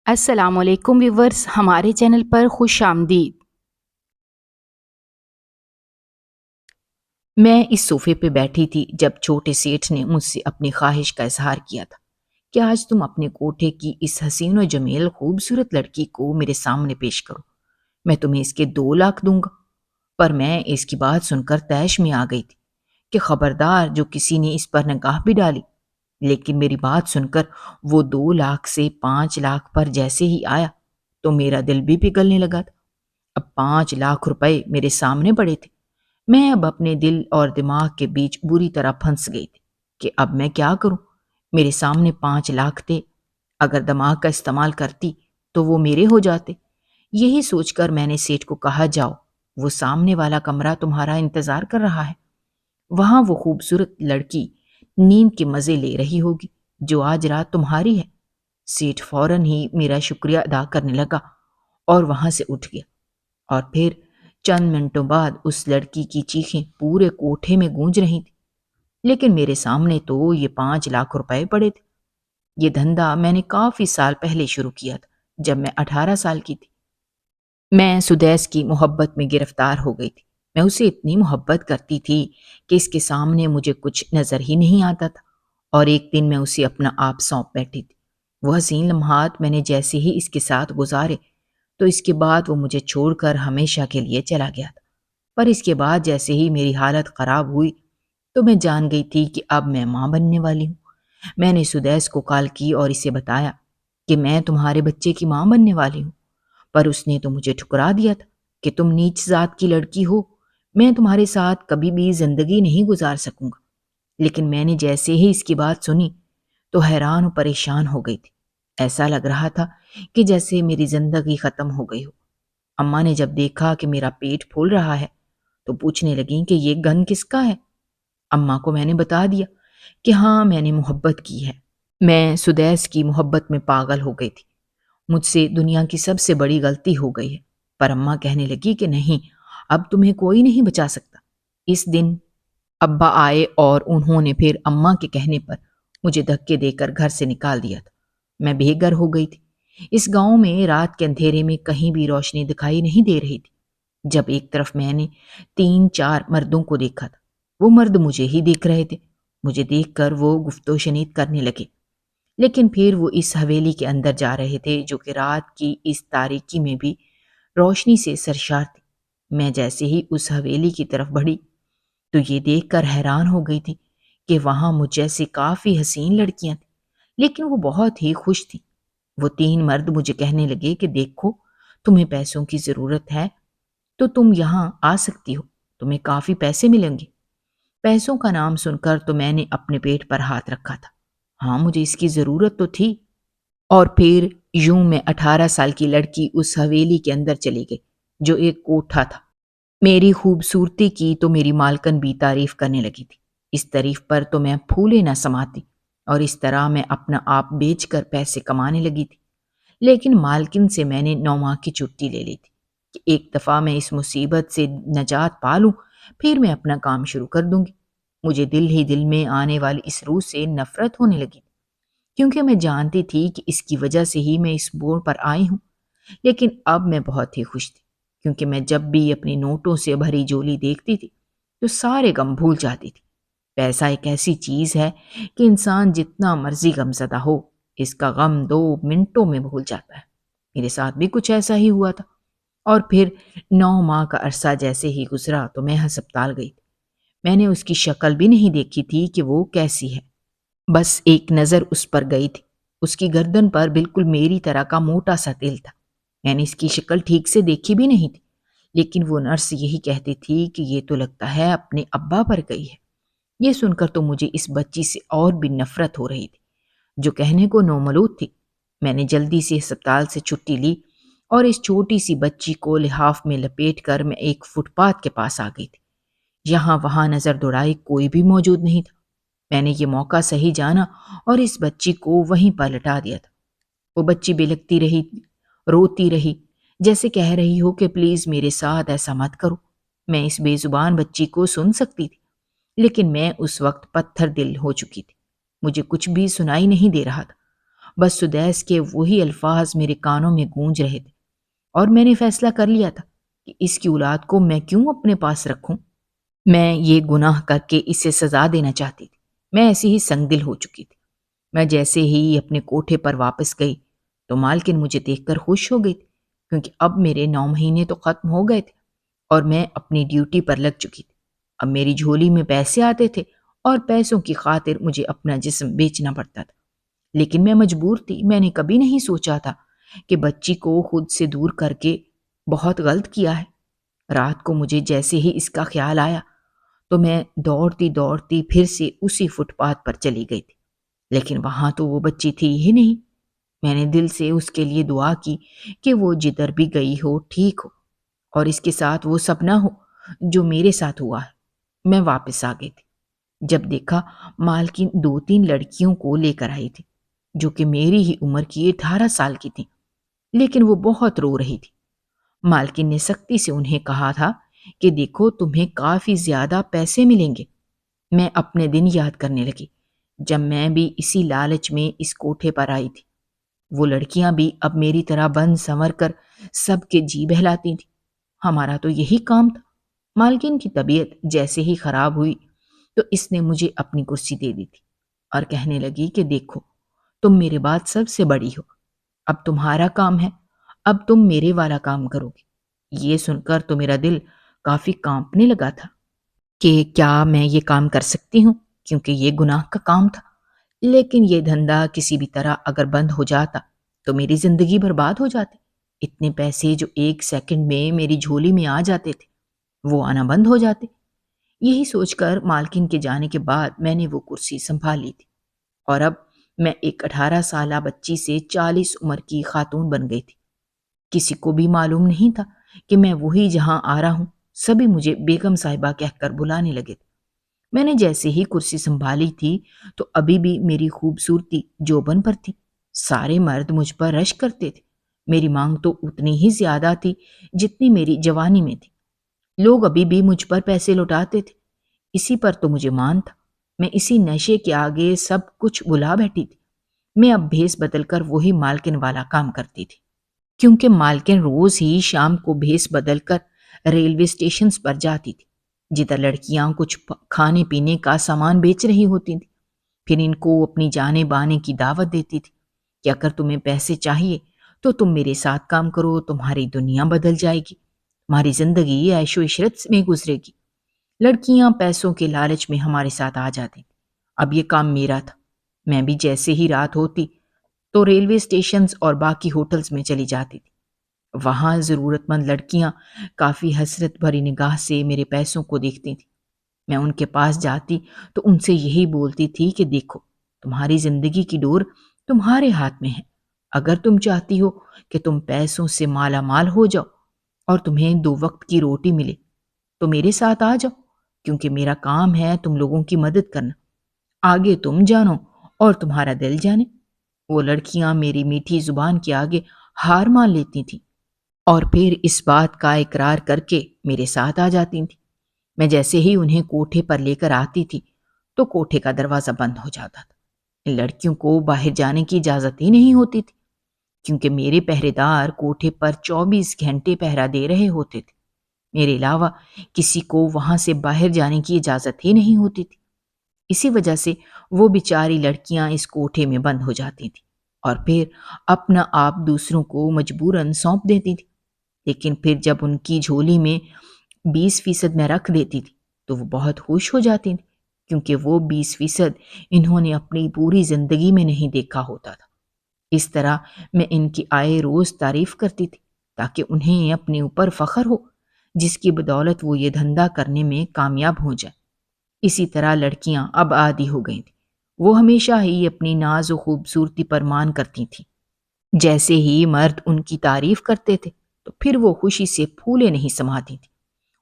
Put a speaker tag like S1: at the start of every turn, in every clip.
S1: السلام علیکم ویورز، ہمارے چینل پر خوش آمدید۔ میں اس صوفے پہ بیٹھی تھی جب چھوٹے سیٹھ نے مجھ سے اپنی خواہش کا اظہار کیا تھا کہ آج تم اپنے کوٹھے کی اس حسین و جمیل خوبصورت لڑکی کو میرے سامنے پیش کرو، میں تمہیں اس کے 2 لاکھ دوں گا۔ پر میں اس کی بات سن کر طیش میں آ گئی تھی کہ خبردار جو کسی نے اس پر نگاہ بھی ڈالی۔ لیکن میری بات سن کر وہ 2 لاکھ سے 5 لاکھ پر جیسے ہی آیا تو میرا دل بھی پگھلنے لگا تھا۔ اب 5 لاکھ روپے میرے سامنے پڑے تھے۔ میں اب اپنے دل اور دماغ کے بیچ بری طرح پھنس گئی تھی کہ اب میں کیا کروں۔ میرے سامنے 5 لاکھ تھے، اگر دماغ کا استعمال کرتی تو وہ میرے ہو جاتے۔ یہی سوچ کر میں نے سیٹھ کو کہا، جاؤ، وہ سامنے والا کمرہ تمہارا انتظار کر رہا ہے، وہاں وہ خوبصورت لڑکی نیند کے مزے لے رہی ہوگی جو آج رات تمہاری ہے۔ سیٹھ فوراً ہی میرا شکریہ ادا کرنے لگا اور وہاں سے اٹھ گیا، اور پھر چند منٹوں بعد اس لڑکی کی چیخیں پورے کوٹھے میں گونج رہی تھیں۔ لیکن میرے سامنے تو یہ 5 لاکھ روپے پڑے تھے۔ یہ دھندا میں نے کافی سال پہلے شروع کیا تھا، جب میں 18 سال کی تھی۔ میں سدیس کی محبت میں گرفتار ہو گئی تھی۔ میں اسے اتنی محبت کرتی تھی کہ اس کے سامنے مجھے کچھ نظر ہی نہیں آتا تھا، اور ایک دن میں اسے اپنا آپ سونپ بیٹھی تھی۔ وہ حسین لمحات میں نے جیسے ہی اس کے ساتھ گزارے تو اس کے بعد وہ مجھے چھوڑ کر ہمیشہ کے لیے چلا گیا تھا۔ پر اس کے بعد جیسے ہی میری حالت خراب ہوئی تو میں جان گئی تھی کہ اب میں ماں بننے والی ہوں۔ میں نے سدیس کو کال کی اور اسے بتایا کہ میں تمہارے بچے کی ماں بننے والی ہوں، پر اس نے تو مجھے ٹھکرا دیا تھا کہ تم نیچ ذات کی لڑکی ہو، میں تمہارے ساتھ کبھی بھی زندگی نہیں گزار سکوں گا۔ لیکن میں نے جیسے ہی اس کی بات سنی تو حیران و پریشان ہو گئی تھی۔ ایسا لگ رہا تھا کہ جیسے میری زندگی ختم ہو گئی ہو۔ اماں نے جب دیکھا کہ میرا پیٹ پھول رہا ہے تو پوچھنے لگیں کہ یہ گن کس کا ہے۔ اماں کو میں نے بتا دیا کہ ہاں، میں نے محبت کی ہے، میں سدیس کی محبت میں پاگل ہو گئی تھی، مجھ سے دنیا کی سب سے بڑی غلطی ہو گئی ہے۔ پر اماں کہنے لگی کہ نہیں، اب تمہیں کوئی نہیں بچا سکتا۔ اس دن ابا آئے اور انہوں نے پھر اماں کے کہنے پر مجھے دھکے دے کر گھر سے نکال دیا تھا۔ میں بے گھر ہو گئی تھی۔ اس گاؤں میں رات کے اندھیرے میں کہیں بھی روشنی دکھائی نہیں دے رہی تھی۔ جب ایک طرف میں نے 3 4 مردوں کو دیکھا تھا، وہ مرد مجھے ہی دیکھ رہے تھے۔ مجھے دیکھ کر وہ گفت و شنید کرنے لگے، لیکن پھر وہ اس حویلی کے اندر جا رہے تھے جو کہ رات کی اس تاریکی میں بھی روشنی سے سرشار تھی۔ میں جیسے ہی اس حویلی کی طرف بڑھی تو یہ دیکھ کر حیران ہو گئی تھی کہ وہاں مجھ جیسی کافی حسین لڑکیاں تھیں، لیکن وہ بہت ہی خوش تھیں۔ وہ 3 مرد مجھے کہنے لگے کہ دیکھو، تمہیں پیسوں کی ضرورت ہے تو تم یہاں آ سکتی ہو، تمہیں کافی پیسے ملیں گے۔ پیسوں کا نام سن کر تو میں نے اپنے پیٹ پر ہاتھ رکھا تھا۔ ہاں، مجھے اس کی ضرورت تو تھی۔ اور پھر یوں میں 18 سال کی لڑکی اس حویلی کے اندر چلی گئی جو ایک کوٹھا تھا۔ میری خوبصورتی کی تو میری مالکن بھی تعریف کرنے لگی تھی۔ اس تعریف پر تو میں پھولے نہ سماتی، اور اس طرح میں اپنا آپ بیچ کر پیسے کمانے لگی تھی۔ لیکن مالکن سے میں نے 9 ماہ کی چھٹی لے لی تھی کہ ایک دفعہ میں اس مصیبت سے نجات پا لوں، پھر میں اپنا کام شروع کر دوں گی۔ مجھے دل ہی دل میں آنے والی اس روح سے نفرت ہونے لگی، کیونکہ میں جانتی تھی کہ اس کی وجہ سے ہی میں اس موڑ پر آئی ہوں۔ لیکن اب میں بہت ہی خوش تھی، کیونکہ میں جب بھی اپنی نوٹوں سے بھری جولی دیکھتی تھی تو سارے غم بھول جاتی تھی۔ پیسہ ایک ایسی چیز ہے کہ انسان جتنا مرضی غم زدہ ہو، اس کا غم 2 منٹوں میں بھول جاتا ہے۔ میرے ساتھ بھی کچھ ایسا ہی ہوا تھا، اور پھر 9 ماہ کا عرصہ جیسے ہی گزرا تو میں ہسپتال گئی تھی۔ میں نے اس کی شکل بھی نہیں دیکھی تھی کہ وہ کیسی ہے، بس ایک نظر اس پر گئی تھی۔ اس کی گردن پر بالکل میری طرح کا موٹا سا تل تھا۔ میں نے اس کی شکل ٹھیک سے دیکھی بھی نہیں تھی، لیکن وہ نرس یہی کہتی تھی کہ یہ تو لگتا ہے اپنے ابا پر گئی ہے۔ یہ سن کر تو مجھے اس بچی سے اور بھی نفرت ہو رہی تھی، جو کہنے کو نومولود تھی۔ میں نے جلدی سے ہسپتال سے چھٹی لی اور اس چھوٹی سی بچی کو لحاف میں لپیٹ کر میں ایک فٹ پاتھ کے پاس آ گئی تھی۔ یہاں وہاں نظر دوڑائی، کوئی بھی موجود نہیں تھا۔ میں نے یہ موقع صحیح جانا اور اس بچی کو وہیں پر لٹا دیا تھا۔ وہ بچی بلکتی رہی، روتی رہی، جیسے کہہ رہی ہو کہ پلیز میرے ساتھ ایسا مت کرو۔ میں اس بے زبان بچی کو سن سکتی تھی، لیکن میں اس وقت پتھر دل ہو چکی تھی۔ مجھے کچھ بھی سنائی نہیں دے رہا تھا۔ بس سدیس کے وہی الفاظ میرے کانوں میں گونج رہے تھے، اور میں نے فیصلہ کر لیا تھا کہ اس کی اولاد کو میں کیوں اپنے پاس رکھوں۔ میں یہ گناہ کر کے اسے سزا دینا چاہتی تھی۔ میں ایسی ہی سنگ دل ہو چکی تھی۔ میں جیسے ہی اپنے کوٹھے پر واپس گئی تو مالکن مجھے دیکھ کر خوش ہو گئی تھی، کیونکہ اب میرے 9 مہینے تو ختم ہو گئے تھے اور میں اپنی ڈیوٹی پر لگ چکی تھی۔ اب میری جھولی میں پیسے آتے تھے اور پیسوں کی خاطر مجھے اپنا جسم بیچنا پڑتا تھا، لیکن میں مجبور تھی۔ میں نے کبھی نہیں سوچا تھا کہ بچی کو خود سے دور کر کے بہت غلط کیا ہے۔ رات کو مجھے جیسے ہی اس کا خیال آیا تو میں دوڑتی دوڑتی پھر سے اسی فٹ پاتھ پر چلی گئی تھی، لیکن وہاں تو وہ بچی تھی ہی نہیں۔ میں نے دل سے اس کے لیے دعا کی کہ وہ جدھر بھی گئی ہو ٹھیک ہو، اور اس کے ساتھ وہ سب نہ ہو جو میرے ساتھ ہوا ہے۔ میں واپس آ گئی تھی جب دیکھا مالکن 2-3 لڑکیوں کو لے کر آئی تھی، جو کہ میری ہی عمر کی 18 سال کی تھیں، لیکن وہ بہت رو رہی تھی۔ مالکن نے سختی سے انہیں کہا تھا کہ دیکھو تمہیں کافی زیادہ پیسے ملیں گے۔ میں اپنے دن یاد کرنے لگی جب میں بھی اسی لالچ میں اس کوٹھے پر آئی تھی۔ وہ لڑکیاں بھی اب میری طرح بن سنور کر سب کے جی بہلاتی تھیں۔ ہمارا تو یہی کام تھا۔ مالکن کی طبیعت جیسے ہی خراب ہوئی تو اس نے مجھے اپنی کرسی دے دی تھی اور کہنے لگی کہ دیکھو تم میرے بعد سب سے بڑی ہو، اب تمہارا کام ہے، اب تم میرے والا کام کرو گی۔ یہ سن کر تو میرا دل کافی کانپنے لگا تھا کہ کیا میں یہ کام کر سکتی ہوں، کیونکہ یہ گناہ کا کام تھا۔ لیکن یہ دھندا کسی بھی طرح اگر بند ہو جاتا تو میری زندگی برباد ہو جاتی۔ اتنے پیسے جو 1 سیکنڈ میں میری جھولی میں آ جاتے تھے وہ آنا بند ہو جاتے۔ یہی سوچ کر مالکن کے جانے کے بعد میں نے وہ کرسی سنبھال لی تھی، اور اب میں ایک 18 سالہ بچی سے 40 عمر کی خاتون بن گئی تھی۔ کسی کو بھی معلوم نہیں تھا کہ میں وہی جہاں آ رہا ہوں۔ سبھی مجھے بیگم صاحبہ کہہ کر بلانے لگے تھے۔ میں نے جیسے ہی کرسی سنبھالی تھی تو ابھی بھی میری خوبصورتی جوبن پر تھی۔ سارے مرد مجھ پر رش کرتے تھے۔ میری مانگ تو اتنی ہی زیادہ تھی جتنی میری جوانی میں تھی۔ لوگ ابھی بھی مجھ پر پیسے لوٹاتے تھے۔ اسی پر تو مجھے مان تھا۔ میں اسی نشے کے آگے سب کچھ بھلا بیٹھی تھی۔ میں اب بھیس بدل کر وہی مالکن والا کام کرتی تھی، کیونکہ مالکن روز ہی شام کو بھیس بدل کر ریلوے اسٹیشنز پر جاتی تھی، جدھر لڑکیاں کچھ کھانے پینے کا سامان بیچ رہی ہوتی تھیں۔ پھر ان کو اپنی جانب آنے کی دعوت دیتی تھی کہ اگر تمہیں پیسے چاہیے تو تم میرے ساتھ کام کرو، تمہاری دنیا بدل جائے گی، تمہاری زندگی عیش و عشرت میں گزرے گی۔ لڑکیاں پیسوں کے لالچ میں ہمارے ساتھ آ جاتی۔ اب یہ کام میرا تھا۔ میں بھی جیسے ہی رات ہوتی تو ریلوے اسٹیشنز اور باقی ہوٹلز میں چلی جاتی تھی۔ وہاں ضرورت مند لڑکیاں کافی حسرت بھری نگاہ سے میرے پیسوں کو دیکھتی تھیں۔ میں ان کے پاس جاتی تو ان سے یہی بولتی تھی کہ دیکھو تمہاری زندگی کی ڈور تمہارے ہاتھ میں ہے۔ اگر تم چاہتی ہو کہ تم پیسوں سے مالا مال ہو جاؤ اور تمہیں 2 وقت کی روٹی ملے تو میرے ساتھ آ جاؤ، کیونکہ میرا کام ہے تم لوگوں کی مدد کرنا۔ آگے تم جانو اور تمہارا دل جانے۔ وہ لڑکیاں میری میٹھی زبان کے آگے ہار مان لیتی تھیں اور پھر اس بات کا اقرار کر کے میرے ساتھ آ جاتی تھیں۔ میں جیسے ہی انہیں کوٹھے پر لے کر آتی تھی تو کوٹھے کا دروازہ بند ہو جاتا تھا۔ ان لڑکیوں کو باہر جانے کی اجازت ہی نہیں ہوتی تھی، کیونکہ میرے پہرے دار کوٹھے پر 24 گھنٹے پہرا دے رہے ہوتے تھے۔ میرے علاوہ کسی کو وہاں سے باہر جانے کی اجازت ہی نہیں ہوتی تھی۔ اسی وجہ سے وہ بیچاری لڑکیاں اس کوٹھے میں بند ہو جاتی تھیں اور پھر اپنا آپ دوسروں کو مجبوراً سونپ دیتی تھی۔ لیکن پھر جب ان کی جھولی میں 20% میں رکھ دیتی تھی تو وہ بہت خوش ہو جاتی تھی، کیونکہ وہ 20% انہوں نے اپنی پوری زندگی میں نہیں دیکھا ہوتا تھا۔ اس طرح میں ان کی آئے روز تعریف کرتی تھی تاکہ انہیں اپنے اوپر فخر ہو، جس کی بدولت وہ یہ دھندا کرنے میں کامیاب ہو جائے۔ اسی طرح لڑکیاں اب عادی ہو گئی تھیں۔ وہ ہمیشہ ہی اپنی ناز و خوبصورتی پر مان کرتی تھیں۔ جیسے ہی مرد ان کی تعریف کرتے تھے تو پھر وہ خوشی سے پھولے نہیں سماتی تھی۔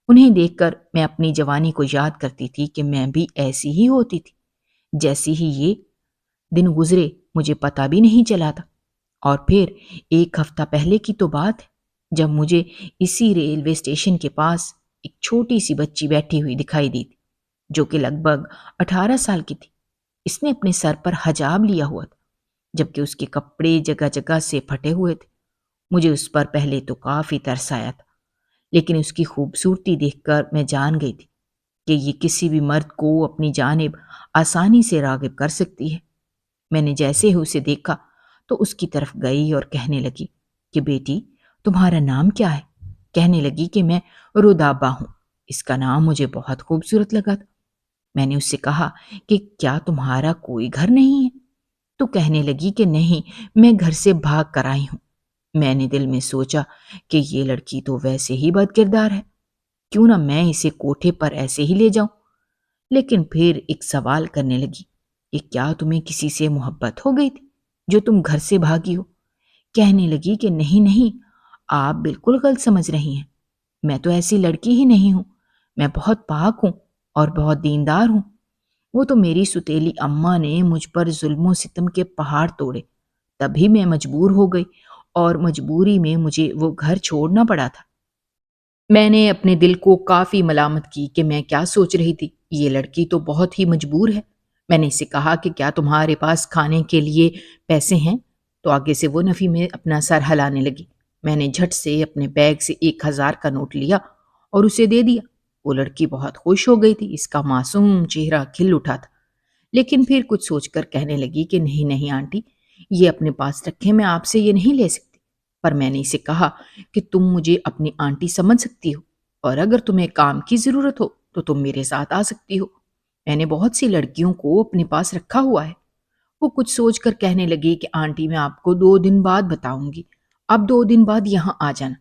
S1: انہیں دیکھ کر میں اپنی جوانی کو یاد کرتی تھی کہ میں بھی ایسی ہی ہوتی تھی۔ جیسی ہی یہ دن گزرے مجھے پتہ بھی نہیں چلا تھا، اور پھر 1 ہفتہ پہلے کی تو بات ہے جب مجھے اسی ریلوے اسٹیشن کے پاس ایک چھوٹی سی بچی بیٹھی ہوئی دکھائی دی تھی، جو کہ لگ بھگ 18 سال کی تھی۔ اس نے اپنے سر پر حجاب لیا ہوا تھا جبکہ اس کے کپڑے جگہ جگہ سے پھٹے ہوئے تھے۔ مجھے اس پر پہلے تو کافی ترس آیا تھا، لیکن اس کی خوبصورتی دیکھ کر میں جان گئی تھی کہ یہ کسی بھی مرد کو اپنی جانب آسانی سے راغب کر سکتی ہے۔ میں نے جیسے ہی اسے دیکھا تو اس کی طرف گئی اور کہنے لگی کہ بیٹی، تمہارا نام کیا ہے؟ کہنے لگی کہ میں رودابہ ہوں۔ اس کا نام مجھے بہت خوبصورت لگا تھا۔ میں نے اس سے کہا کہ کیا تمہارا کوئی گھر نہیں ہے؟ تو کہنے لگی کہ نہیں، میں گھر سے بھاگ کر آئی ہوں۔ میں نے دل میں سوچا کہ یہ لڑکی تو ویسے ہی بد کردار ہے، کیوں نہ میں اسے کوٹھے پر ایسے ہی لے جاؤں۔ لیکن پھر ایک سوال کرنے لگی کہ کیا تمہیں کسی سے محبت ہو گئی تھی جو تم گھر سے بھاگی ہو؟ کہنے لگی کہ نہیں نہیں، آپ بالکل غلط سمجھ رہی ہیں، میں تو ایسی لڑکی ہی نہیں ہوں، میں بہت پاک ہوں اور بہت دیندار ہوں۔ وہ تو میری ستیلی اماں نے مجھ پر ظلم و ستم کے پہاڑ توڑے، تبھی میں مجبور ہو گئی اور مجبوری میں مجھے وہ گھر چھوڑنا پڑا تھا۔ میں نے اپنے دل کو کافی ملامت کی کہ میں کیا سوچ رہی تھی، یہ لڑکی تو بہت ہی مجبور ہے۔ میں نے اسے کہا کہ کیا تمہارے پاس کھانے کے لیے پیسے ہیں؟ تو آگے سے وہ نفی میں اپنا سر ہلانے لگی۔ میں نے جھٹ سے اپنے بیگ سے 1000 کا نوٹ لیا اور اسے دے دیا۔ وہ لڑکی بہت خوش ہو گئی تھی، اس کا معصوم چہرہ کھل اٹھا تھا، لیکن پھر کچھ سوچ کر کہنے لگی کہ نہیں نہیں آنٹی، یہ اپنے پاس رکھے، میں آپ سے یہ نہیں لے سکتی۔ پر میں نے اسے کہا کہ تم مجھے اپنی آنٹی سمجھ سکتی ہو، اور اگر تمہیں کام کی ضرورت ہو تو تم میرے ساتھ آ سکتی ہو، میں نے بہت سی لڑکیوں کو اپنے پاس رکھا ہوا ہے۔ وہ کچھ سوچ کر کہنے لگی کہ آنٹی میں آپ کو 2 دن بعد بتاؤں گی، اب 2 دن بعد یہاں آ جانا۔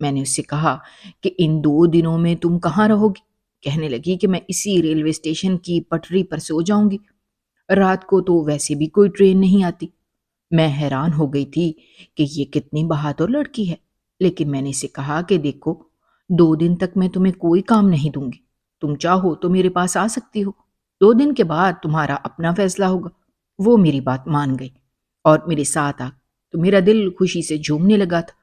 S1: میں نے اس سے کہا کہ ان 2 دنوں میں تم کہاں رہو گی؟ کہنے لگی کہ میں اسی ریلوے اسٹیشن کی پٹری پر سو جاؤں گی، رات کو تو ویسے بھی کوئی ٹرین نہیں آتی۔ میں حیران ہو گئی تھی کہ یہ کتنی بہادر لڑکی ہے، لیکن میں نے اسے کہا کہ دیکھو، 2 دن تک میں تمہیں کوئی کام نہیں دوں گی، تم چاہو تو میرے پاس آ سکتی ہو، 2 دن کے بعد تمہارا اپنا فیصلہ ہوگا۔ وہ میری بات مان گئی اور میرے ساتھ آ، تو میرا دل خوشی سے جھومنے لگا تھا۔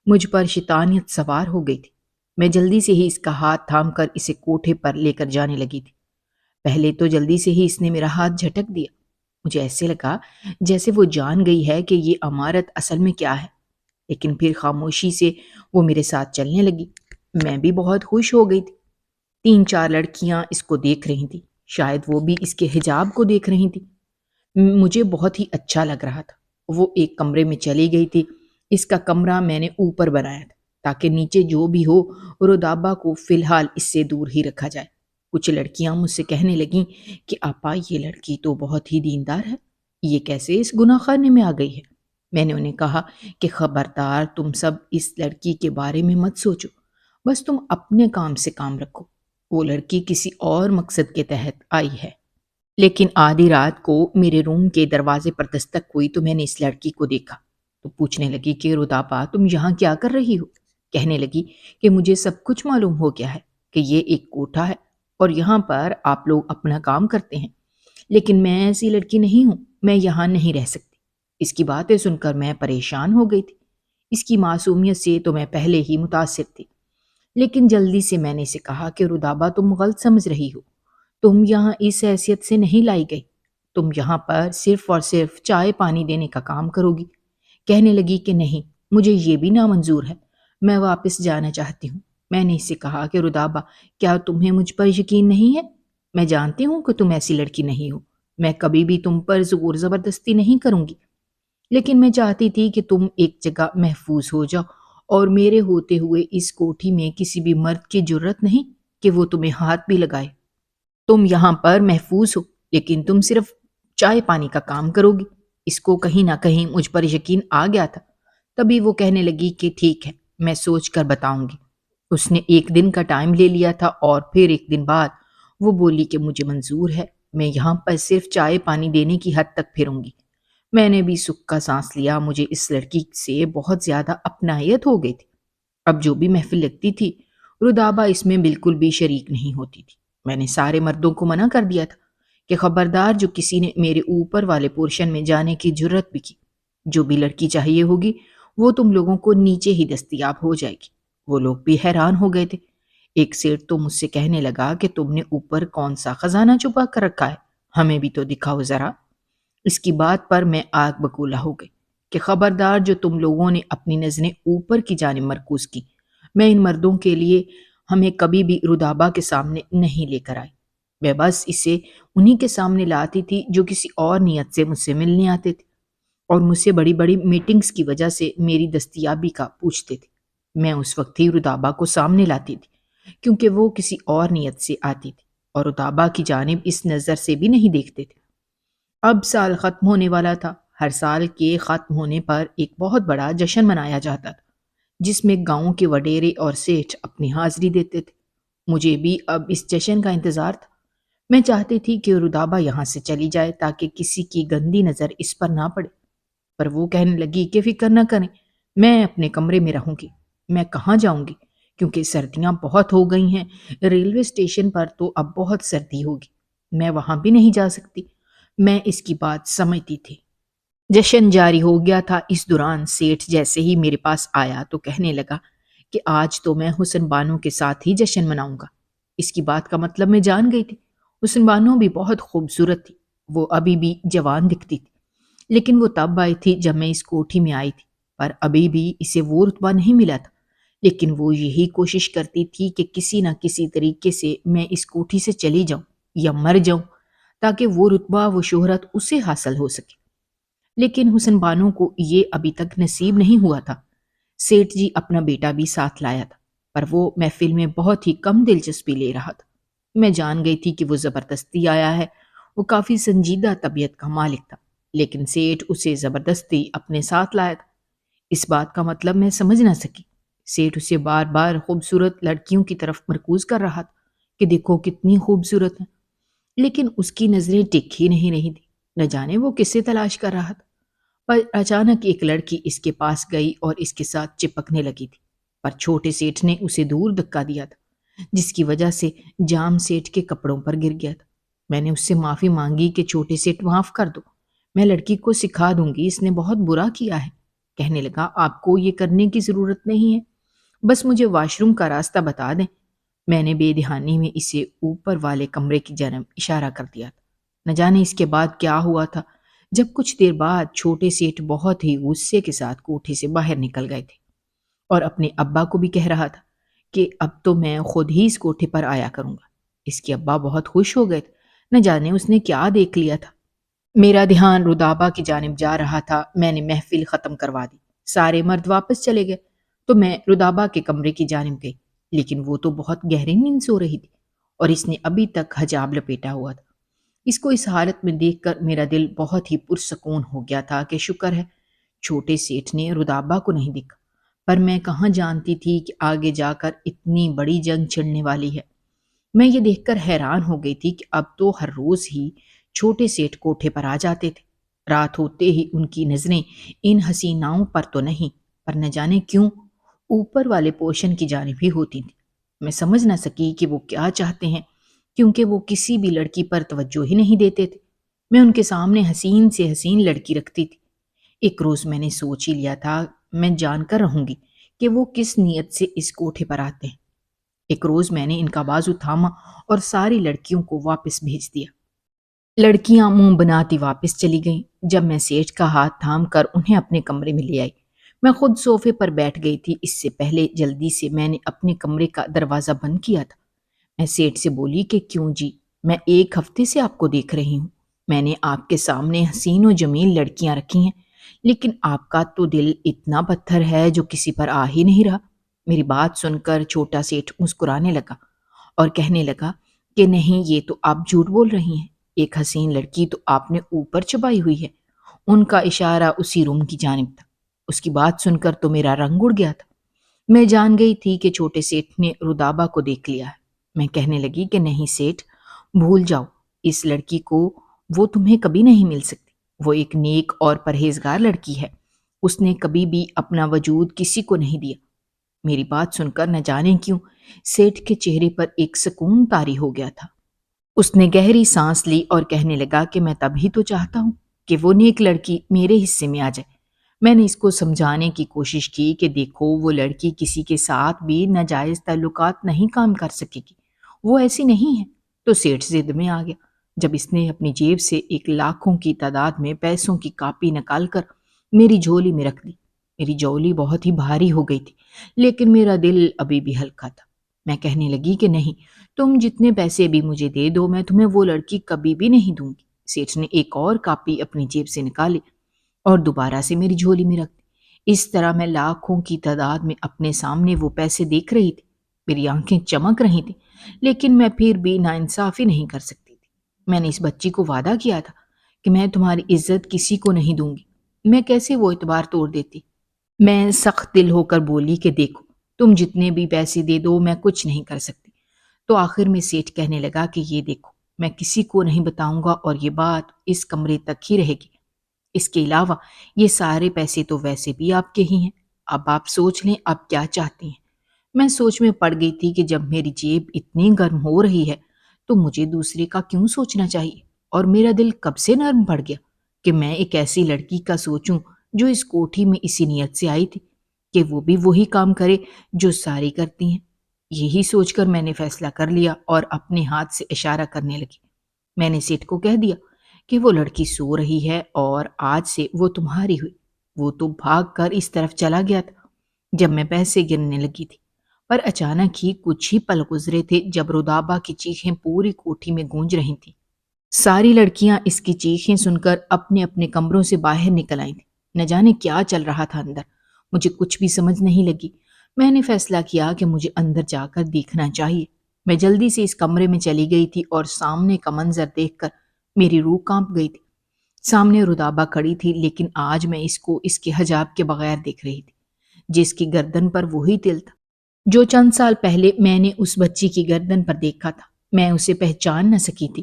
S1: مجھ پر شیطانیت سوار ہو گئی تھی۔ میں جلدی سے ہی اس کا ہاتھ تھام کر اسے کوٹھے پر لے کر جانے لگی تھی۔ پہلے تو جلدی سے ہی اس نے میرا ہاتھ جھٹک دیا، مجھے ایسے لگا جیسے وہ جان گئی ہے کہ یہ عمارت اصل میں کیا ہے، لیکن پھر خاموشی سے وہ میرے ساتھ چلنے لگی۔ میں بھی بہت خوش ہو گئی تھی۔ 3 4 لڑکیاں اس کو دیکھ رہی تھیں، شاید وہ بھی اس کے حجاب کو دیکھ رہی تھیں۔ مجھے بہت ہی اچھا لگ رہا تھا۔ وہ ایک کمرے میں چلی گئی تھی، اس کا کمرہ میں نے اوپر بنایا تھا تاکہ نیچے جو بھی ہو رودابہ کو فی الحال اس سے دور ہی رکھا جائے۔ کچھ لڑکیاں مجھ سے کہنے لگیں کہ آپا، یہ لڑکی تو بہت ہی دیندار ہے، یہ کیسے اس گناہ خانے میں آ گئی ہے؟ میں نے انہیں کہا کہ خبردار، تم سب اس لڑکی کے بارے میں مت سوچو، بس تم اپنے کام سے کام رکھو، وہ لڑکی کسی اور مقصد کے تحت آئی ہے۔ لیکن آدھی رات کو میرے روم کے دروازے پر دستک ہوئی تو میں نے اس لڑکی کو دیکھا تو پوچھنے لگی کہ رودابہ، تم یہاں کیا کر رہی ہو؟ کہنے لگی کہ مجھے سب کچھ معلوم ہو گیا ہے کہ یہ ایک کوٹھا ہے اور یہاں پر آپ لوگ اپنا کام کرتے ہیں، لیکن میں ایسی لڑکی نہیں ہوں، میں یہاں نہیں رہ سکتی۔ اس کی باتیں سن کر میں پریشان ہو گئی تھی۔ اس کی معصومیت سے تو میں پہلے ہی متاثر تھی، لیکن جلدی سے میں نے اسے کہا کہ رودابہ، تم غلط سمجھ رہی ہو، تم یہاں اس حیثیت سے نہیں لائی گئی، تم یہاں پر صرف اور صرف چائے پانی دینے کا کام کرو گی۔ کہنے لگی کہ نہیں، مجھے یہ بھی نامنظور ہے، میں واپس جانا چاہتی ہوں۔ میں نے اس سے کہا کہ رودابہ، کیا تمہیں مجھ پر یقین نہیں ہے؟ میں جانتی ہوں کہ تم ایسی لڑکی نہیں ہو، میں کبھی بھی تم پر زور زبردستی نہیں کروں گی، لیکن میں چاہتی تھی کہ تم ایک جگہ محفوظ ہو جاؤ، اور میرے ہوتے ہوئے اس کوٹھی میں کسی بھی مرد کی جرت نہیں کہ وہ تمہیں ہاتھ بھی لگائے۔ تم یہاں پر محفوظ ہو، لیکن تم صرف چائے پانی کا کام کرو گی۔ اس کو کہیں نہ کہیں مجھ پر یقین آ گیا تھا۔ تبھی وہ کہنے لگی کہ ٹھیک ہے، میں سوچ کر بتاؤں گی۔ اس نے 1 دن کا ٹائم لے لیا تھا اور پھر 1 دن بعد وہ بولی کہ مجھے منظور ہے، میں یہاں پر صرف چائے پانی دینے کی حد تک پھروں گی۔ میں نے بھی سکھ کا سانس لیا، مجھے اس لڑکی سے بہت زیادہ اپنائیت ہو گئی تھی۔ اب جو بھی محفل لگتی تھی، رودابہ اس میں بالکل بھی شریک نہیں ہوتی تھی۔ میں نے سارے مردوں کو منع کر دیا تھا کہ خبردار جو کسی نے میرے اوپر والے پورشن میں جانے کی جرت بھی کی، جو بھی لڑکی چاہیے ہوگی وہ تم لوگوں کو نیچے ہی دستیاب ہو جائے گی۔ وہ لوگ بھی حیران ہو گئے تھے۔ ایک سیٹ تو مجھ سے کہنے لگا کہ تم نے اوپر کون سا خزانہ چھپا کر رکھا ہے، ہمیں بھی تو دکھاؤ ذرا۔ اس کی بات پر میں آگ بگولا ہو گئی کہ خبردار، جو تم لوگوں نے اپنی نظریں اوپر کی جانب مرکوز کی، میں ان مردوں کے لیے ہمیں کبھی بھی رودابا کے سامنے نہیں لے کر آئی۔ میں بس اسے انہی کے سامنے لاتی تھی جو کسی اور نیت سے مجھ سے ملنے آتے تھے اور مجھ سے بڑی بڑی میٹنگز کی وجہ سے میری دستیابی کا پوچھتے تھے۔ میں اس وقت ہی رودابا کو سامنے لاتی تھی کیونکہ وہ کسی اور نیت سے آتی تھی اور رودابا کی جانب اس نظر سے بھی نہیں دیکھتے تھے۔ اب سال ختم ہونے والا تھا۔ ہر سال کے ختم ہونے پر ایک بہت بڑا جشن منایا جاتا تھا جس میں گاؤں کے وڈیرے اور سیٹھ اپنی حاضری دیتے تھے۔ مجھے بھی اب اس جشن کا انتظار تھا۔ میں چاہتی تھی کہ رودابا یہاں سے چلی جائے تاکہ کسی کی گندی نظر اس پر نہ پڑے، پر وہ کہنے لگی کہ فکر نہ کریں، میں اپنے کمرے میں رہوں گی۔ میں کہاں جاؤں گی کیونکہ سردیاں بہت ہو گئی ہیں، ریلوے اسٹیشن پر تو اب بہت سردی ہوگی، میں وہاں بھی نہیں جا سکتی۔ میں اس کی بات سمجھتی تھی۔ جشن جاری ہو گیا تھا۔ اس دوران سیٹھ جیسے ہی میرے پاس آیا تو کہنے لگا کہ آج تو میں حسن بانو کے ساتھ ہی جشن مناؤں گا۔ اس کی بات کا مطلب میں جان گئی تھی۔ حسن بانو بھی بہت خوبصورت تھی، وہ ابھی بھی جوان دکھتی تھی، لیکن وہ تب آئی تھی جب میں اس کوٹھی میں آئی تھی، پر ابھی بھی اسے وہ رتبہ نہیں ملا تھا، لیکن وہ یہی کوشش کرتی تھی کہ کسی نہ کسی طریقے سے میں اس کوٹھی سے چلی جاؤں یا مر جاؤں تاکہ وہ رتبہ، وہ شہرت اسے حاصل ہو سکے۔ لیکن حسن بانو کو یہ ابھی تک نصیب نہیں ہوا تھا۔ سیٹھ جی اپنا بیٹا بھی ساتھ لایا تھا، پر وہ محفل میں بہت ہی کم دلچسپی لے رہا تھا۔ میں جان گئی تھی کہ وہ زبردستی آیا ہے۔ وہ کافی سنجیدہ طبیعت کا مالک تھا، لیکن سیٹھ اسے زبردستی اپنے ساتھ لایا تھا۔ اس بات کا مطلب میں سمجھ نہ سکی۔ سیٹھ اسے بار بار خوبصورت لڑکیوں کی طرف مرکوز کر رہا تھا کہ دیکھو کتنی خوبصورت ہیں، لیکن اس کی نظریں ٹک ہی نہیں رہی تھی۔ نہ جانے وہ کسے تلاش کر رہا تھا۔ پر اچانک ایک لڑکی اس کے پاس گئی اور اس کے ساتھ چپکنے لگی تھی، پر چھوٹے سیٹھ نے اسے دور دھکا دیا تھا، جس کی وجہ سے جام سیٹھ کے کپڑوں پر گر گیا تھا۔ میں نے اس سے معافی مانگی کہ چھوٹے سیٹھ معاف کر دو، میں لڑکی کو سکھا دوں گی، اس نے بہت برا کیا ہے۔ کہنے لگا آپ کو یہ کرنے کی ضرورت نہیں ہے، بس مجھے واش روم کا راستہ بتا دیں۔ میں نے بے دھیانی میں اسے اوپر والے کمرے کی جانب اشارہ کر دیا تھا۔ نہ جانے اس کے بعد کیا ہوا تھا، جب کچھ دیر بعد چھوٹے سیٹھ بہت ہی غصے کے ساتھ کوٹھی سے باہر نکل گئے تھے اور اپنے ابا کو بھی کہہ رہا تھا کہ اب تو میں خود ہی اس کوٹھی پر آیا کروں گا۔ اس کے ابا بہت خوش ہو گئے تھے، نہ جانے اس نے کیا دیکھ لیا تھا۔ میرا دھیان رودابا کی جانب جا رہا تھا۔ میں نے محفل ختم کروا دی، سارے مرد واپس چلے گئے تو میں رودابا کے کمرے کی جانب گئی، لیکن وہ تو بہت گہری نیند سو رہی تھی اور اس نے ابھی تک حجاب لپیٹا ہوا تھا۔ اس کو اس حالت میں دیکھ کر میرا دل بہت ہی پرسکون ہو گیا تھا کہ شکر ہے چھوٹے سیٹھ نے رودابا کو نہیں دیکھا، پر میں کہاں جانتی تھی کہ آگے جا کر اتنی بڑی جنگ چھڑنے والی ہے۔ میں یہ دیکھ کر حیران ہو گئی تھی کہ اب تو ہر روز ہی چھوٹے سیٹھ کوٹھے پر آ جاتے تھے۔ رات ہوتے ہی ان کی نظریں ان حسیناؤں پر تو نہیں، پر نہ جانے کیوں اوپر والے پورشن کی جانب ہی ہوتی تھی۔ میں سمجھ نہ سکی کہ وہ کیا چاہتے ہیں، کیونکہ وہ کسی بھی لڑکی پر توجہ ہی نہیں دیتے تھے۔ میں ان کے سامنے حسین سے حسین لڑکی رکھتی تھی۔ ایک روز میں نے سوچ ہی لیا تھا میں جان کر رہوں گی کہ وہ کس نیت سے اس کوٹھے پر آتے ہیں۔ ایک روز میں نے ان کا بازو تھاما اور ساری لڑکیوں کو واپس بھیج دیا۔ لڑکیاں منہ بناتی واپس چلی گئیں۔ جب میں سیٹھ کا ہاتھ تھام کر انہیں اپنے کمرے میں لے آئی، میں خود صوفے پر بیٹھ گئی تھی۔ اس سے پہلے جلدی سے میں نے اپنے کمرے کا دروازہ بند کیا تھا۔ میں سیٹھ سے بولی کہ کیوں جی، میں ایک ہفتے سے آپ کو دیکھ رہی ہوں، میں نے آپ کے سامنے حسین و جمیل لڑکیاں رکھی ہیں، لیکن آپ کا تو دل اتنا پتھر ہے جو کسی پر آ ہی نہیں رہا۔ میری بات سن کر چھوٹا سیٹھ مسکرانے لگا اور کہنے لگا کہ نہیں، یہ تو آپ جھوٹ بول رہی ہیں، ایک حسین لڑکی تو آپ نے اوپر چھپائی ہوئی ہے۔ ان کا اشارہ اسی روم کی جانب تھا۔ اس کی بات سن کر تو میرا رنگ اڑ گیا تھا۔ میں جان گئی تھی کہ چھوٹے سیٹھ نے رودابا کو دیکھ لیا ہے۔ میں کہنے لگی کہ نہیں سیٹھ، بھول جاؤ اس لڑکی کو، وہ تمہیں کبھی نہیں مل سکتی۔ وہ ایک نیک اور پرہیزگار لڑکی ہے، اس نے کبھی بھی اپنا وجود کسی کو نہیں دیا۔ میری بات سن کر نہ جانے کیوں سیٹھ کے چہرے پر ایک سکون طاری ہو گیا تھا۔ اس نے گہری سانس لی اور کہنے لگا کہ میں تب ہی تو چاہتا ہوں کہ وہ نیک لڑکی میرے حصے میں آ جائے۔ میں نے اس کو سمجھانے کی کوشش کی کہ دیکھو وہ لڑکی کسی کے ساتھ بھی ناجائز تعلقات نہیں کام کر سکے گی، وہ ایسی نہیں ہے۔ تو سیٹھ ضد میں آ گیا۔ جب اس نے اپنی جیب سے ایک لاکھوں کی تعداد میں پیسوں کی کاپی نکال کر میری جھولی میں رکھ دی۔ میری جھولی بہت ہی بھاری ہو گئی تھی، لیکن میرا دل ابھی بھی ہلکا تھا۔ میں کہنے لگی کہ نہیں، تم جتنے پیسے بھی مجھے دے دو، میں تمہیں وہ لڑکی کبھی بھی نہیں دوں گی۔ سیٹھ نے ایک اور کاپی اپنی جیب سے نکالی اور دوبارہ سے میری جھولی میں رکھ دی۔ اس طرح میں لاکھوں کی تعداد میں اپنے سامنے وہ پیسے دیکھ رہی تھی۔ میری آنکھیں چمک رہی تھیں، لیکن میں پھر بھی ناانصافی نہیں کر سکتی تھی۔ میں نے اس بچی کو وعدہ کیا تھا کہ میں تمہاری عزت کسی کو نہیں دوں گی، میں کیسے وہ اعتبار توڑ دیتی؟ میں سخت دل ہو کر بولی کہ دیکھو، تم جتنے بھی پیسے دے دو میں کچھ نہیں کر سکتی۔ تو آخر میں سیٹھ کہنے لگا کہ یہ دیکھو، میں کسی کو نہیں بتاؤں گا اور یہ بات اس کمرے تک ہی رہے گی۔ اس کے علاوہ یہ سارے پیسے تو ویسے بھی آپ کے ہی ہیں، اب آپ سوچ لیں آپ کیا چاہتی ہیں۔ میں سوچ میں پڑ گئی تھی کہ جب میری جیب اتنی گرم ہو رہی ہے تو مجھے دوسرے کا کیوں سوچنا چاہیے، اور میرا دل کب سے نرم پڑ گیا کہ میں ایک ایسی لڑکی کا سوچوں جو اس کوٹھی میں اسی نیت سے آئی تھی کہ وہ بھی وہی کام کرے جو ساری کرتی ہیں۔ یہی سوچ کر میں نے فیصلہ کر لیا اور اپنے ہاتھ سے اشارہ کرنے لگی۔ میں نے سیٹھ کو کہہ دیا کہ وہ لڑکی سو رہی ہے اور آج سے وہ تمہاری ہوئی۔ وہ تو بھاگ کر اس طرف چلا گیا تھا جب میں پیسے گننے لگی تھی، پر اچانک ہی کچھ ہی پل گزرے تھے جب رودابہ کی چیخیں پوری کوٹھی میں گونج رہی تھیں۔ ساری لڑکیاں اس کی چیخیں سن کر اپنے اپنے کمروں سے باہر نکل آئی تھیں۔ نہ جانے کیا چل رہا تھا اندر، مجھے کچھ بھی سمجھ نہیں لگی۔ میں نے فیصلہ کیا کہ مجھے اندر جا کر دیکھنا چاہیے۔ میں جلدی سے اس کمرے میں چلی گئی تھی اور سامنے کا منظر دیکھ کر میری روح کانپ گئی تھی۔ سامنے رودابہ کھڑی تھی، لیکن آج میں اس کو اس کے حجاب کے بغیر دیکھ رہی تھی، جس کی گردن پر وہی تل تھا جو چند سال پہلے میں نے اس بچی کی گردن پر دیکھا تھا۔ میں اسے پہچان نہ سکی تھی۔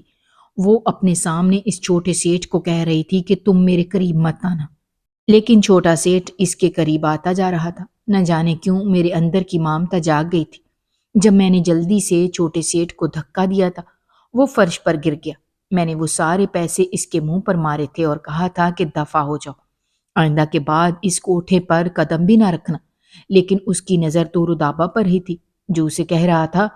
S1: وہ اپنے سامنے اس چھوٹے سیٹھ کو کہہ رہی تھی کہ تم میرے قریب مت آنا، لیکن چھوٹا سیٹھ اس کے قریب آتا جا رہا تھا۔ نہ جانے کیوں میرے اندر کی مامتا جاگ گئی تھی۔ جب میں نے جلدی سے چھوٹے سیٹھ کو دھکا دیا تھا، وہ فرش پر گر گیا۔ میں نے وہ سارے پیسے اس کے منہ پر مارے تھے اور کہا تھا کہ دفع ہو جاؤ، آئندہ کے بعد اس کوٹھے پر قدم بھی نہ رکھنا۔ لیکن اس کی نظر تو رودابہ پر ہی تھی، جو اسے کہہ رہا تھا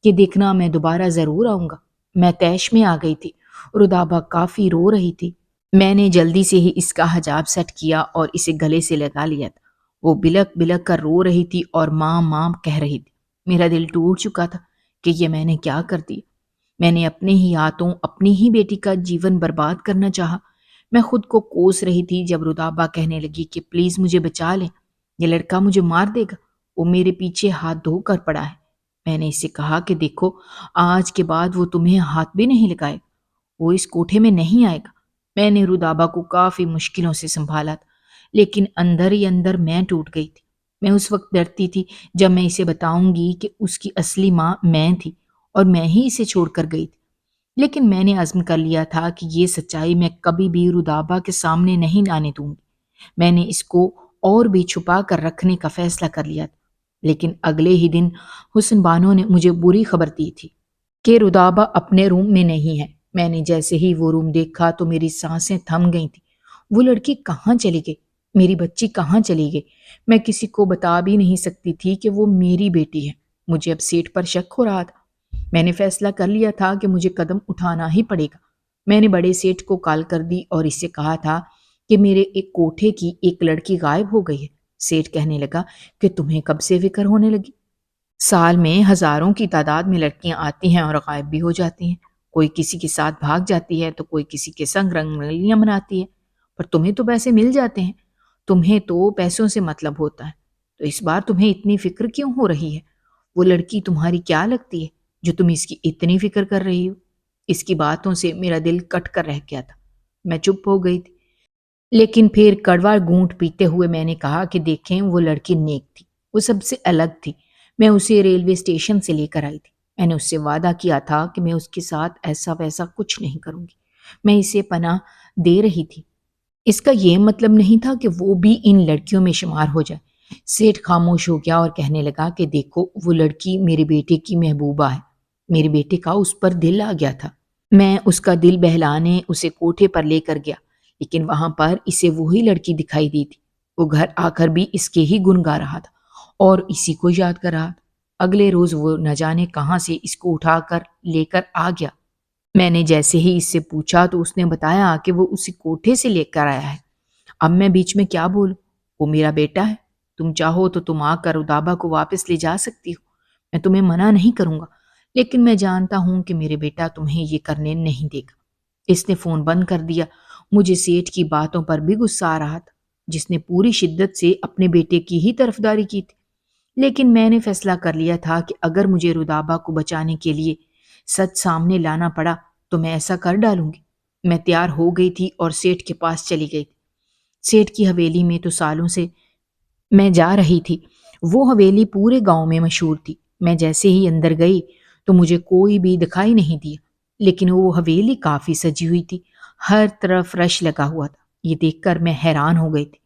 S1: کہ دیکھنا میں دوبارہ ضرور آؤں گا۔ میں طیش میں آ گئی تھی۔ رودابہ کافی رو رہی تھی۔ میں نے جلدی سے ہی اس کا حجاب سیٹ کیا اور اسے گلے سے لگا لیا تھا۔ وہ بلک بلک کر رو رہی تھی اور ماں ماں کہہ رہی تھی۔ میرا دل ٹوٹ چکا تھا کہ یہ میں نے کیا کر دیا۔ میں نے اپنے ہی ہاتھوں اپنی ہی بیٹی کا جیون برباد کرنا چاہا۔ میں خود کو کوس رہی تھی جب رودابہ کہنے لگی کہ پلیز مجھے بچا لیں، یہ لڑکا مجھے مار دے گا، وہ میرے پیچھے ہاتھ دھو کر پڑا ہے۔ میں نے اس سے کہا کہ دیکھو، آج کے بعد وہ تمہیں ہاتھ بھی نہیں لگائے، وہ اس کوٹھے میں نہیں آئے گا۔ میں نے رودابہ کو کافی مشکلوں سے سنبھالا تھا، لیکن اندر ہی اندر میں ٹوٹ گئی تھی۔ میں اس وقت ڈرتی تھی جب میں اسے بتاؤں گی کہ اس کی اصلی ماں میں تھی اور میں ہی اسے چھوڑ کر گئی تھی۔ لیکن میں نے عزم کر لیا تھا کہ یہ سچائی میں کبھی بھی رودابہ کے سامنے نہیں آنے دوں گی۔ میں نے اس کو اور بھی چھپا کر رکھنے کا فیصلہ کر لیا تھا، لیکن اگلے ہی دن حسن بانو نے مجھے بری خبر دی تھی کہ رودابہ اپنے روم میں نہیں ہے۔ میں نے جیسے ہی وہ روم دیکھا تو میری سانسیں تھم گئی تھیں۔ وہ لڑکی کہاں چلی گئی؟ میری بچی کہاں چلی گئی؟ میں کسی کو بتا بھی نہیں سکتی تھی کہ وہ میری بیٹی ہے۔ مجھے اب سیٹھ پر شک ہو رہا تھا۔ میں نے فیصلہ کر لیا تھا کہ مجھے قدم اٹھانا ہی پڑے گا۔ میں نے بڑے سیٹھ کو کال کر دی اور اس سے کہا تھا کہ میرے ایک کوٹھے کی ایک لڑکی غائب ہو گئی ہے۔ سیٹھ کہنے لگا کہ تمہیں کب سے فکر ہونے لگی؟ سال میں ہزاروں کی تعداد میں لڑکیاں آتی ہیں اور غائب بھی ہو جاتی ہیں۔ کوئی کسی کے ساتھ بھاگ جاتی ہے تو کوئی کسی کے سنگ رنگلیاں مناتی ہے، پر تمہیں تو پیسے مل جاتے ہیں۔ تمہیں تو پیسوں سے مطلب ہوتا ہے، تو اس بار تمہیں اتنی فکر کیوں ہو رہی ہے؟ وہ لڑکی تمہاری کیا لگتی ہے جو تم اس کی اتنی فکر کر رہی ہو؟ اس کی باتوں سے میرا دل کٹ کر رہ گیا تھا۔ میں چپ ہو گئی تھی، لیکن پھر کڑوا گھونٹ پیتے ہوئے میں نے کہا کہ دیکھیں، وہ لڑکی نیک تھی، وہ سب سے الگ تھی۔ میں اسے ریلوے اسٹیشن سے لے کر آئی تھی۔ میں نے اس سے وعدہ کیا تھا کہ میں اس کے ساتھ ایسا ویسا کچھ نہیں کروں گی۔ میں اسے پناہ دے رہی تھی۔ اس کا یہ مطلب نہیں تھا کہ وہ بھی ان لڑکیوں میں شمار ہو جائے۔ سیٹھ خاموش ہو گیا اور کہنے لگا کہ دیکھو، وہ لڑکی میرے بیٹے کی محبوبہ ہے۔ میرے بیٹے کا اس پر دل آ گیا تھا۔ میں اس کا دل بہلانے اسے کوٹھے پر لے کر گیا، لیکن وہاں پر اسے وہی لڑکی دکھائی دی تھی۔ وہ گھر آ کر بھی اس کے ہی گن گا رہا تھا اور اسی کو یاد کر رہا تھا۔ اگلے روز وہ نہ جانے کہاں سے اس کو اٹھا کر لے کر آ گیا۔ میں نے جیسے ہی اس سے پوچھا تو اس نے بتایا کہ وہ اسی کوٹھے سے لے کر آیا ہے۔ اب میں بیچ میں کیا بولوں؟ وہ میرا بیٹا ہے، تم چاہو تو تم آ کر ادابا کو واپس لے جا سکتی ہو، میں تمہیں منع نہیں کروں گا، لیکن میں جانتا ہوں کہ میرے بیٹا تمہیں یہ کرنے نہیں دے گا۔ اس نے فون بند کر دیا۔ مجھے سیٹھ کی باتوں پر بھی غصہ آ رہا تھا، جس نے پوری شدت سے اپنے بیٹے کی ہی طرفداری کی تھی، لیکن میں نے فیصلہ کر لیا تھا کہ اگر مجھے رودابا کو بچانے کے لیے سچ سامنے لانا پڑا تو میں ایسا کر ڈالوں گی۔ میں تیار ہو گئی تھی اور سیٹھ کے پاس چلی گئی تھی۔ سیٹھ کی حویلی میں تو سالوں سے میں جا رہی تھی، وہ حویلی پورے گاؤں میں مشہور تھی۔ میں جیسے ہی اندر گئی تو مجھے کوئی بھی دکھائی نہیں دیا، لیکن وہ حویلی کافی سجی ہوئی تھی، ہر طرف رش لگا ہوا تھا۔ یہ دیکھ کر میں حیران ہو گئی تھی۔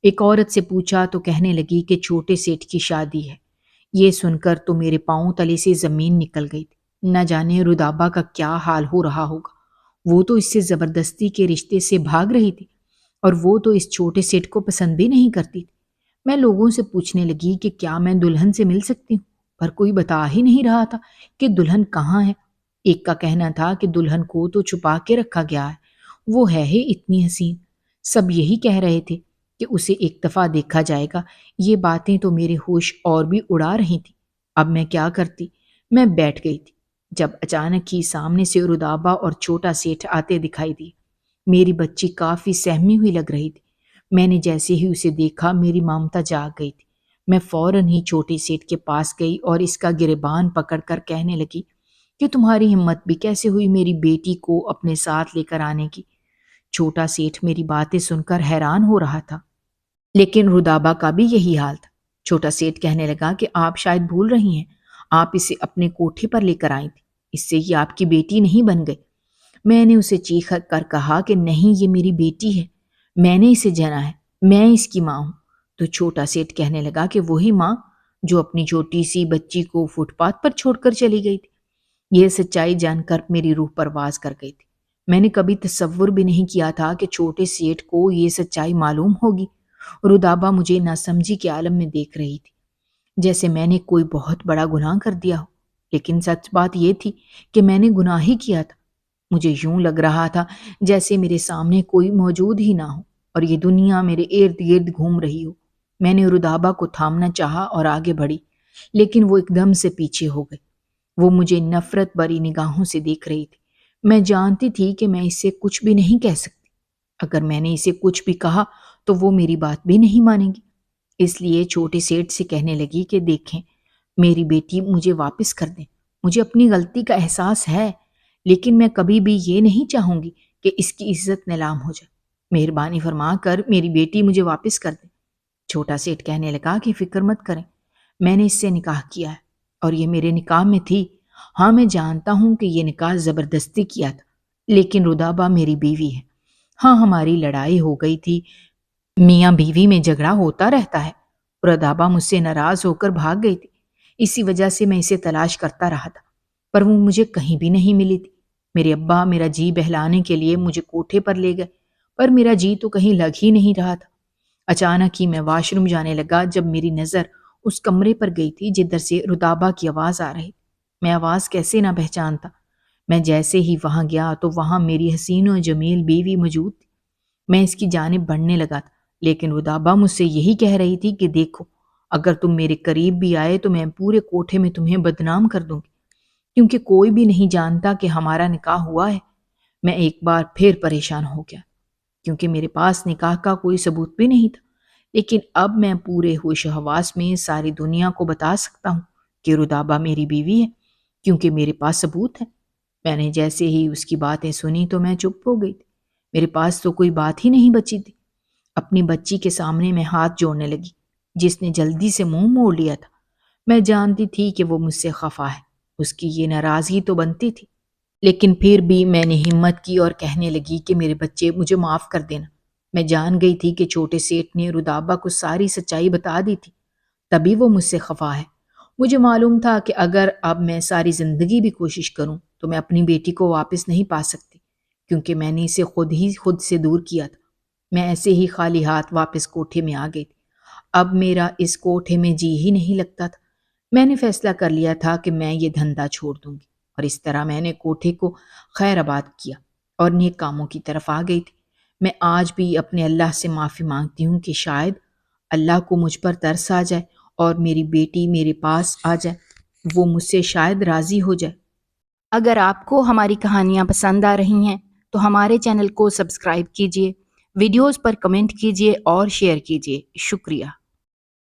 S1: ایک عورت سے پوچھا تو کہنے لگی کہ چھوٹے سیٹھ کی شادی ہے۔ یہ سن کر تو میرے پاؤں تلے سے زمین نکل گئی تھی۔ نہ جانے رودابا کا کیا حال ہو رہا ہوگا، وہ تو اس سے زبردستی کے رشتے سے بھاگ رہی تھی، اور وہ تو اس چھوٹے سیٹھ کو پسند بھی نہیں کرتی تھی۔ میں لوگوں سے پوچھنے لگی کہ کیا میں دلہن سے مل سکتی ہوں، پر کوئی بتا ہی نہیں رہا تھا کہ دلہن کہاں ہے۔ ایک کا کہنا تھا کہ دلہن کو تو چھپا کے رکھا گیا ہے، وہ ہے ہی اتنی حسین۔ سب یہی کہہ رہے تھے کہ اسے ایک دفعہ دیکھا جائے گا۔ یہ باتیں تو میرے ہوش اور بھی اڑا رہی تھی۔ اب میں کیا کرتی؟ میں بیٹھ گئی تھی جب اچانک ہی سامنے سے رودابا اور چھوٹا سیٹھ آتے دکھائی دی۔ میری بچی کافی سہمی ہوئی لگ رہی تھی۔ میں نے جیسے ہی اسے دیکھا میری ممتا جاگ گئی تھی۔ میں فوراً ہی چھوٹے سیٹھ کے پاس گئی اور اس کا گریبان پکڑ کر کہنے لگی کہ تمہاری ہمت بھی کیسے ہوئی میری بیٹی کو اپنے ساتھ لے کر آنے کی؟ چھوٹا سیٹھ میری باتیں سن کر حیران ہو رہا تھا، لیکن رودابا کا بھی یہی حال تھا۔ چھوٹا سیٹھ کہنے لگا کہ آپ شاید بھول رہی ہیں، آپ اسے اپنے کوٹھے پر لے کر آئی تھی، اس سے یہ آپ کی بیٹی نہیں بن گئی۔ میں نے اسے چیخ کر کہا کہ نہیں، یہ میری بیٹی ہے، میں نے اسے جنا ہے، میں اس کی ماں ہوں۔ تو چھوٹا سیٹھ کہنے لگا کہ وہی ماں جو اپنی چھوٹی سی بچی کو فٹ پاتھ پر چھوڑ کر چلی گئی تھی۔ یہ سچائی جان کر میری روح پرواز کر گئی تھی۔ میں نے کبھی تصور بھی نہیں کیا تھا کہ چھوٹے سیٹھ کو یہ سچائی معلوم ہوگی۔ رودابا مجھے ناسمجھی کے عالم میں دیکھ رہی تھی، جیسے میں نے کوئی بہت بڑا گناہ کر دیا ہو، لیکن سچ بات یہ تھی کہ میں نے گناہ ہی کیا تھا۔ مجھے یوں لگ رہا تھا جیسے میرے سامنے کوئی موجود ہی نہ ہو اور یہ دنیا میرے ارد گرد گھوم رہی ہو۔ میں نے رودابا کو تھامنا چاہا اور آگے بڑھی، لیکن وہ ایک دم سے پیچھے ہو گئی۔ وہ مجھے نفرت بری نگاہوں سے دیکھ رہی تھی۔ میں جانتی تھی کہ میں اسے کچھ بھی نہیں کہہ سکتی۔ اگر میں نے اسے کچھ بھی کہا تو وہ میری بات بھی نہیں مانے گی۔ اس لیے چھوٹے سیٹھ سے کہنے لگی کہ دیکھیں، میری بیٹی مجھے واپس کر دیں، مجھے اپنی غلطی کا احساس ہے، لیکن میں کبھی بھی یہ نہیں چاہوں گی کہ اس کی عزت نیلام ہو جائے۔ مہربانی فرما کر میری بیٹی مجھے واپس کر دیں۔ چھوٹا سیٹھ کہنے لگا کہ فکر مت کریں، میں نے اس سے نکاح کیا ہے اور یہ میرے نکاح میں تھی۔ ہاں، میں جانتا ہوں کہ یہ نکاح زبردستی کیا تھا، لیکن رودابا میری بیوی ہے۔ ہاں، ہماری لڑائی ہو گئی تھی، میاں بیوی میں جھگڑا ہوتا رہتا ہے۔ رودابا مجھ سے ناراض ہو کر بھاگ گئی تھی، اسی وجہ سے میں اسے تلاش کرتا رہا تھا، پر وہ مجھے کہیں بھی نہیں ملی تھی۔ میرے ابا میرا جی بہلانے کے لیے مجھے کوٹھے پر لے گئے، پر میرا جی تو کہیں لگ ہی نہیں رہا تھا۔ اچانک ہی میں واش روم جانے لگا جب میری نظر اس کمرے پر گئی تھی جدھر سے رودابا کی آواز آ رہی۔ میں آواز کیسے نہ پہچانتا۔ میں جیسے ہی وہاں گیا تو وہاں میری حسین و جمیل بیوی موجود تھی۔ میں اس کی جانب بڑھنے لگا تھا، لیکن رودابا مجھ سے یہی کہہ رہی تھی کہ دیکھو، اگر تم میرے قریب بھی آئے تو میں پورے کوٹھے میں تمہیں بدنام کر دوں گی، کیونکہ کوئی بھی نہیں جانتا کہ ہمارا نکاح ہوا ہے۔ میں ایک بار پھر پریشان ہو گیا، کیونکہ میرے پاس نکاح کا کوئی ثبوت بھی نہیں تھا، لیکن اب میں پورے ہوش و حواس میں ساری دنیا کو بتا سکتا ہوں کہ رودابا میری بیوی ہے، کیونکہ میرے پاس ثبوت ہے۔ میں نے جیسے ہی اس کی باتیں سنی تو میں چپ ہو گئی تھی، میرے پاس تو کوئی بات ہی نہیں بچی تھی۔ اپنی بچی کے سامنے میں ہاتھ جوڑنے لگی، جس نے جلدی سے منہ موڑ لیا تھا۔ میں جانتی تھی کہ وہ مجھ سے خفا ہے، اس کی یہ ناراضگی تو بنتی تھی، لیکن پھر بھی میں نے ہمت کی اور کہنے لگی کہ میرے بچے، مجھے معاف کر دینا۔ میں جان گئی تھی کہ چھوٹے سیٹھ نے رودابا کو ساری سچائی بتا دی تھی، تبھی وہ مجھ سے خفا ہے۔ مجھے معلوم تھا کہ اگر اب میں ساری زندگی بھی کوشش کروں تو میں اپنی بیٹی کو واپس نہیں پا سکتی، کیونکہ میں نے اسے خود سے دور کیا تھا۔ میں ایسے ہی خالی ہاتھ واپس کوٹھے میں آ گئی تھی۔ اب میرا اس کوٹھے میں جی ہی نہیں لگتا تھا۔ میں نے فیصلہ کر لیا تھا کہ میں یہ دھندا چھوڑ دوں گی۔ اور اس طرح میں نے کوٹھے کو خیر آباد کیا اور نیک کاموں کی طرف آ گئی تھی۔ میں آج بھی اپنے اللہ سے معافی مانگتی ہوں کہ شاید اللہ کو مجھ پر ترس آ جائے اور میری بیٹی میرے پاس آ جائے، وہ مجھ سے شاید راضی ہو جائے۔
S2: اگر آپ کو ہماری کہانیاں پسند آ رہی ہیں تو ہمارے چینل کو سبسکرائب کیجیے، ویڈیوز پر کمنٹ کیجیے اور شیئر کیجیے۔ شکریہ۔